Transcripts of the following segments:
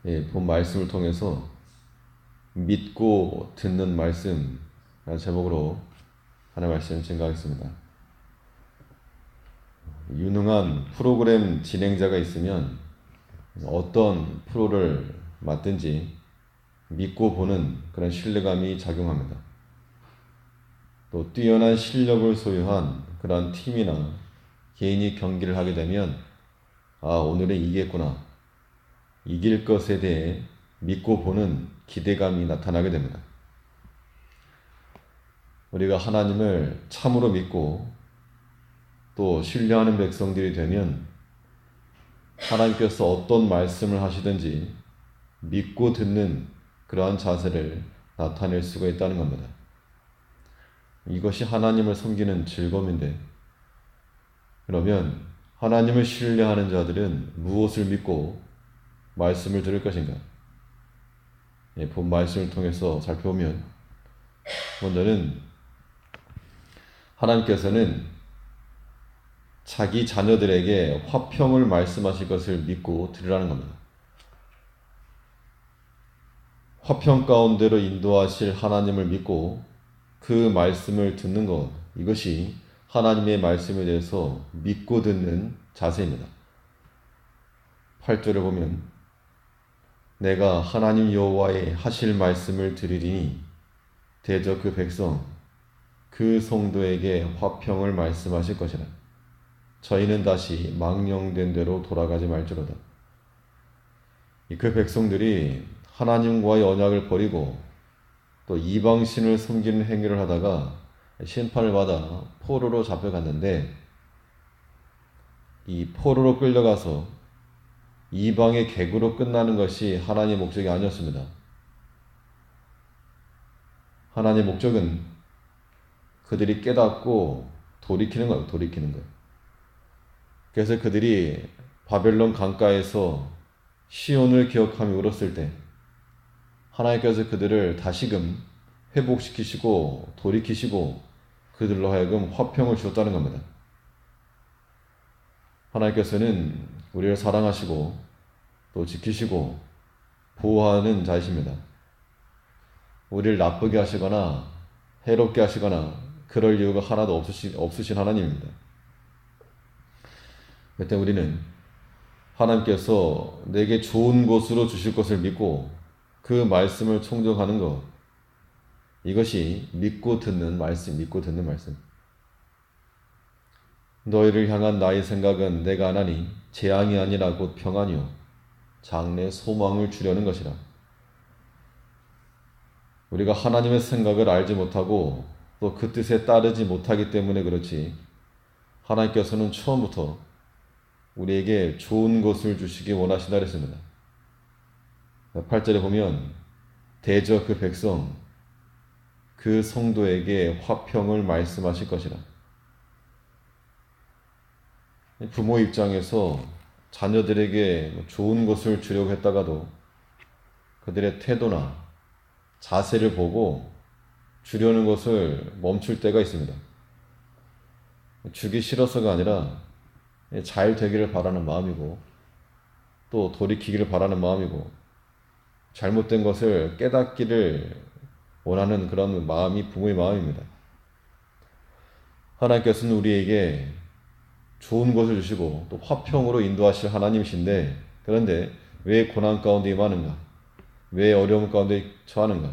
본 말씀을 통해서 믿고 듣는 말씀 제목으로 하나의 말씀 증가하겠습니다. 유능한 프로그램 진행자가 있으면 어떤 프로를 맡든지 믿고 보는 그런 신뢰감이 작용합니다. 또 뛰어난 실력을 소유한 그런 팀이나 개인이 경기를 하게 되면 오늘은 이겼구나. 이길 것에 대해 믿고 보는 기대감이 나타나게 됩니다. 우리가 하나님을 참으로 믿고 또 신뢰하는 백성들이 되면 하나님께서 어떤 말씀을 하시든지 믿고 듣는 그러한 자세를 나타낼 수가 있다는 겁니다. 이것이 하나님을 섬기는 즐거움인데, 그러면 하나님을 신뢰하는 자들은 무엇을 믿고 말씀을 들을 것인가? 본 말씀을 통해서 살펴보면 먼저는 하나님께서는 자기 자녀들에게 화평을 말씀하실 것을 믿고 들으라는 겁니다. 화평 가운데로 인도하실 하나님을 믿고 그 말씀을 듣는 것, 이것이 하나님의 말씀에 대해서 믿고 듣는 자세입니다. 8절을 보면 내가 하나님 여호와의 하실 말씀을 들으리니 대저 그 백성 그 성도에게 화평을 말씀하실 것이라. 저희는 다시 망령된 대로 돌아가지 말지로다. 그 백성들이 하나님과의 언약을 버리고 또 이방신을 섬기는 행위를 하다가 심판을 받아 포로로 잡혀갔는데, 이 포로로 끌려가서 이방의 객으로 끝나는 것이 하나님의 목적이 아니었습니다. 하나님의 목적은 그들이 깨닫고 돌이키는 거예요. 돌이키는 거예요. 그래서 그들이 바벨론 강가에서 시온을 기억하며 울었을 때 하나님께서 그들을 다시금 회복시키시고 돌이키시고 그들로 하여금 화평을 주었다는 겁니다. 하나님께서는 우리를 사랑하시고 또 지키시고 보호하는 자이십니다. 우리를 나쁘게 하시거나 해롭게 하시거나 그럴 이유가 하나도 없으신 하나님입니다. 그때 우리는 하나님께서 내게 좋은 곳으로 주실 것을 믿고 그 말씀을 청정하는 것, 이것이 믿고 듣는 말씀, 믿고 듣는 말씀. 너희를 향한 나의 생각은 내가 하나니 재앙이 아니라 곧 평안이요 장래 소망을 주려는 것이라. 우리가 하나님의 생각을 알지 못하고 또 그 뜻에 따르지 못하기 때문에 그렇지, 하나님께서는 처음부터 우리에게 좋은 것을 주시기 원하신다 그랬습니다. 8절에 보면 대저 그 백성 그 성도에게 화평을 말씀하실 것이라. 부모 입장에서 자녀들에게 좋은 것을 주려고 했다가도 그들의 태도나 자세를 보고 주려는 것을 멈출 때가 있습니다. 주기 싫어서가 아니라 잘 되기를 바라는 마음이고 또 돌이키기를 바라는 마음이고 잘못된 것을 깨닫기를 원하는 그런 마음이 부모의 마음입니다. 하나님께서는 우리에게 좋은 것을 주시고 또 화평으로 인도하실 하나님이신데, 그런데 왜 고난 가운데 임하는가? 왜 어려움 가운데 처하는가?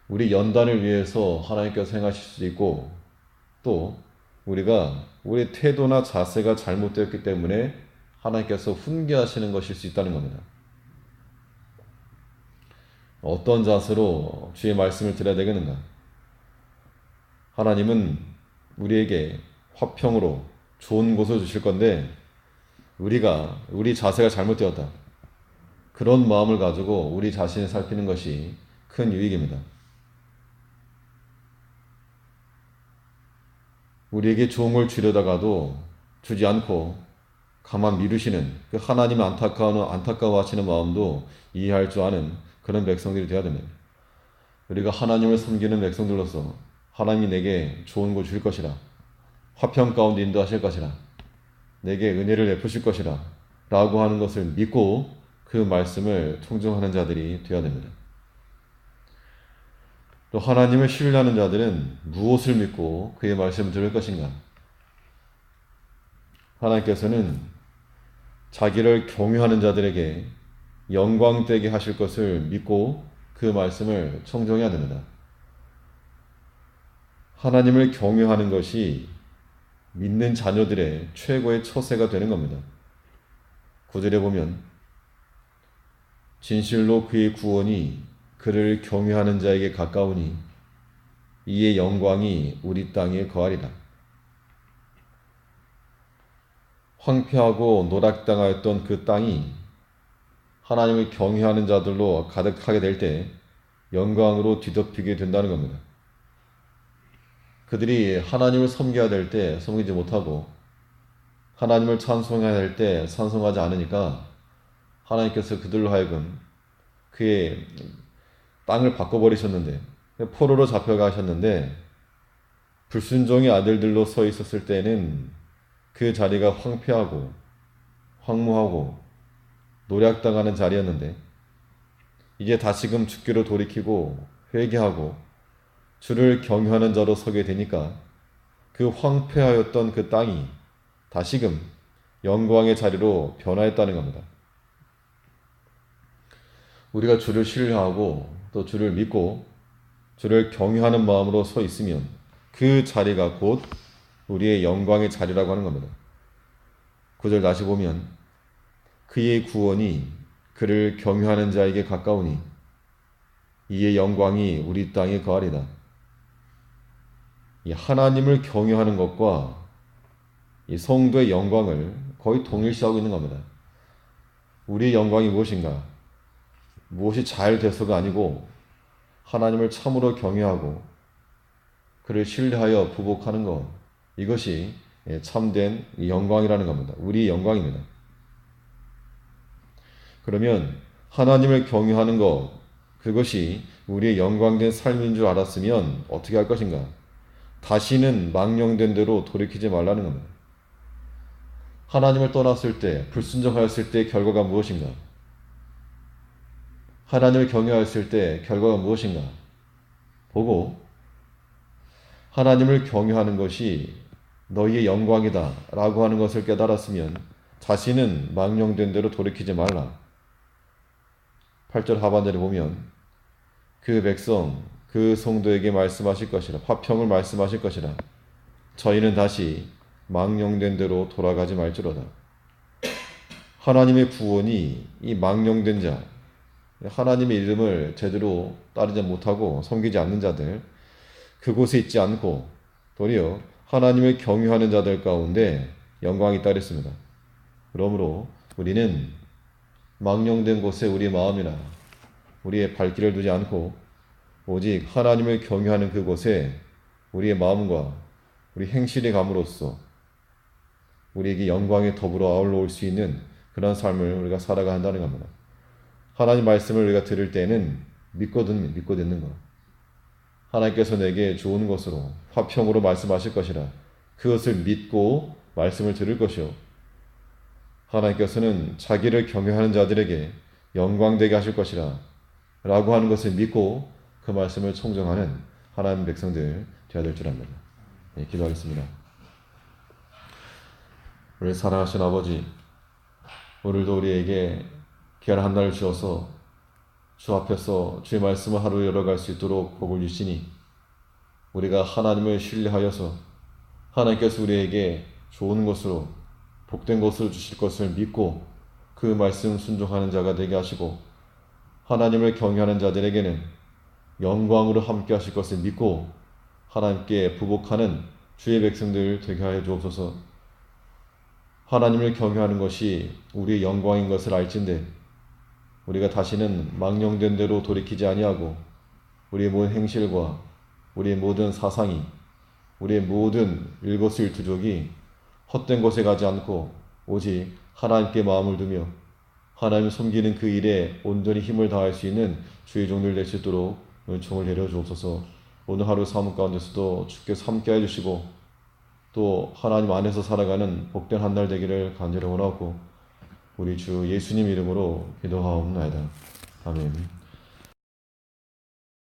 우리 연단을 위해서 하나님께서 행하실 수도 있고, 또 우리가 우리 태도나 자세가 잘못되었기 때문에 하나님께서 훈계하시는 것일 수 있다는 겁니다. 어떤 자세로 주의 말씀을 들어야 되겠는가? 하나님은 우리에게 화평으로 좋은 곳을 주실 건데, 우리 자세가 잘못되었다, 그런 마음을 가지고 우리 자신을 살피는 것이 큰 유익입니다. 우리에게 좋은 걸 주려다가도 주지 않고 가만 미루시는 그 하나님의 안타까워하시는 마음도 이해할 줄 아는 그런 백성들이 되어야 됩니다. 우리가 하나님을 섬기는 백성들로서 하나님이 내게 좋은 걸 주실 것이라, 화평 가운데 인도하실 것이라, 내게 은혜를 베푸실 것이라 라고 하는 것을 믿고 그 말씀을 청종하는 자들이 되어야 됩니다. 또 하나님을 신뢰하는 자들은 무엇을 믿고 그의 말씀을 들을 것인가? 하나님께서는 자기를 경외하는 자들에게 영광되게 하실 것을 믿고 그 말씀을 청종해야 됩니다. 하나님을 경외하는 것이 믿는 자녀들의 최고의 처세가 되는 겁니다. 9절에 보면 진실로 그의 구원이 그를 경외하는 자에게 가까우니 이의 영광이 우리 땅에 거하리라. 황폐하고 노략당하였던 그 땅이 하나님을 경외하는 자들로 가득하게 될 때 영광으로 뒤덮이게 된다는 겁니다. 그들이 하나님을 섬겨야 될 때 섬기지 못하고 하나님을 찬송해야 될 때 찬송하지 않으니까 하나님께서 그들로 하여금 그의 땅을 바꿔버리셨는데 포로로 잡혀가셨는데 불순종의 아들들로 서 있었을 때는 그 자리가 황폐하고 황무하고 노략당하는 자리였는데 이제 다시금 주께로 돌이키고 회개하고 주를 경외하는 자로 서게 되니까 그 황폐하였던 그 땅이 다시금 영광의 자리로 변화했다는 겁니다. 우리가 주를 신뢰하고 또 주를 믿고 주를 경외하는 마음으로 서 있으면 그 자리가 곧 우리의 영광의 자리라고 하는 겁니다. 9절 다시 보면 그의 구원이 그를 경외하는 자에게 가까우니 이의 영광이 우리 땅에 거하리다. 이 하나님을 경외하는 것과 이 성도의 영광을 거의 동일시하고 있는 겁니다. 우리의 영광이 무엇인가? 무엇이 잘 돼서가 아니고 하나님을 참으로 경외하고 그를 신뢰하여 부복하는 것, 이것이 참된 영광이라는 겁니다. 우리의 영광입니다. 그러면 하나님을 경외하는 것, 그것이 우리의 영광된 삶인 줄 알았으면 어떻게 할 것인가? 다시는 망령된 대로 돌이키지 말라는 겁니다. 하나님을 떠났을 때, 불순종하였을 때 결과가 무엇인가? 하나님을 경외하였을 때 결과가 무엇인가? 보고 하나님을 경외하는 것이 너희의 영광이다 라고 하는 것을 깨달았으면 다시는 망령된 대로 돌이키지 말라. 8절 하반절에 보면 그 백성, 그 성도에게 말씀하실 것이라, 화평을 말씀하실 것이라. 저희는 다시 망령된 대로 돌아가지 말지로다. 하나님의 구원이 이 망령된 자, 하나님의 이름을 제대로 따르지 못하고 섬기지 않는 자들, 그곳에 있지 않고 도리어 하나님을 경외하는 자들 가운데 영광이 따르습니다. 그러므로 우리는 망령된 곳에 우리의 마음이나 우리의 발길을 두지 않고 오직 하나님을 경외하는 그곳에 우리의 마음과 우리 행실이 감으로써 우리에게 영광에 더불어 아울러 올 수 있는 그런 삶을 우리가 살아가야 한다는 겁니다. 하나님 말씀을 우리가 들을 때는 믿고 듣는 것. 하나님께서 내게 좋은 것으로 화평으로 말씀하실 것이라 그것을 믿고 말씀을 들을 것이요. 하나님께서는 자기를 경외하는 자들에게 영광되게 하실 것이라 라고 하는 것을 믿고 그 말씀을 청정하는 하나님 백성들 되어야 될 줄 압니다. 네, 기도하겠습니다. 우리 사랑하신 아버지, 오늘도 우리에게 귀한 한 날을 주어서 주 앞에서 주의 말씀을 하루 열어갈 수 있도록 복을 주시니 우리가 하나님을 신뢰하여서 하나님께서 우리에게 좋은 것으로 복된 것을 주실 것을 믿고 그 말씀 순종하는 자가 되게 하시고 하나님을 경외하는 자들에게는 영광으로 함께 하실 것을 믿고 하나님께 부복하는 주의 백성들 되게 하여 주옵소서. 하나님을 경외하는 것이 우리의 영광인 것을 알진대 우리가 다시는 망령된 대로 돌이키지 아니하고 우리의 모든 행실과 우리의 모든 사상이 우리의 모든 일거수일투족이 헛된 곳에 가지 않고 오직 하나님께 마음을 두며 하나님을 섬기는 그 일에 온전히 힘을 다할 수 있는 주의 종들 될 수 있도록 은총을 내려 주옵소서. 오늘 하루 삶 가운데서도 주께서 함께해 주시고 또 하나님 안에서 살아가는 복된 한 날 되기를 간절히 원하고 우리 주 예수님 이름으로 기도하옵나이다. 아멘.